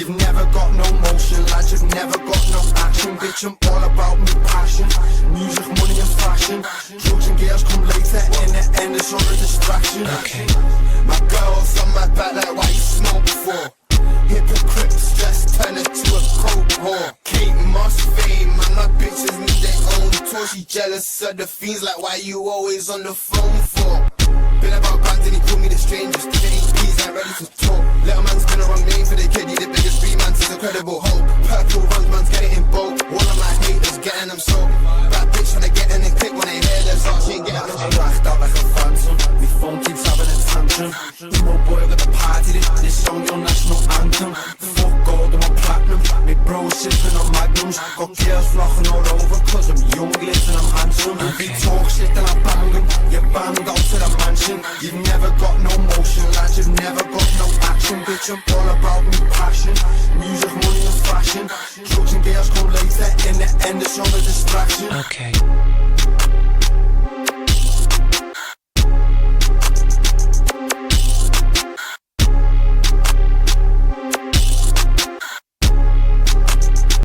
You've never got no motion, lads, you've never got no action. Bitch, I'm all about me passion. Music, money and fashion. Drugs and girls come later, in the end it's all a distraction. Okay. My girl's on my back like why you smoke before. Hypocrite stress, turn it to a coke whore. Kate Moss fame, and my bitches need their own tour. She jealous of the fiends like why you always on the phone for. Been about bands and he called me the strangest. Giving EPs, ain't ready to talk. Little man's been a wrong name for the kid. He the biggest three man, he's incredible hope. Purple runs, man's getting in both. One of my haters getting them so. Bad bitch when they get in the clip when they hear this art, she ain't getting them. I'm racked out like a phantom. Me phone keeps having a tantrum. Emo boy with the party, this song your national anthem. Fuck gold, I'm on platinum. Me bro sipping on magnums. Got girls flocking all over cause I'm young, lit and I'm handsome. If you talk shit then I bang them. You bang out to the mansion. You've never got no motion, lads, you've never got no action. Bitch, I'm all about me passion. Music, money and fashion. Drugs and girls come later, in the end it's all a distraction. Okay.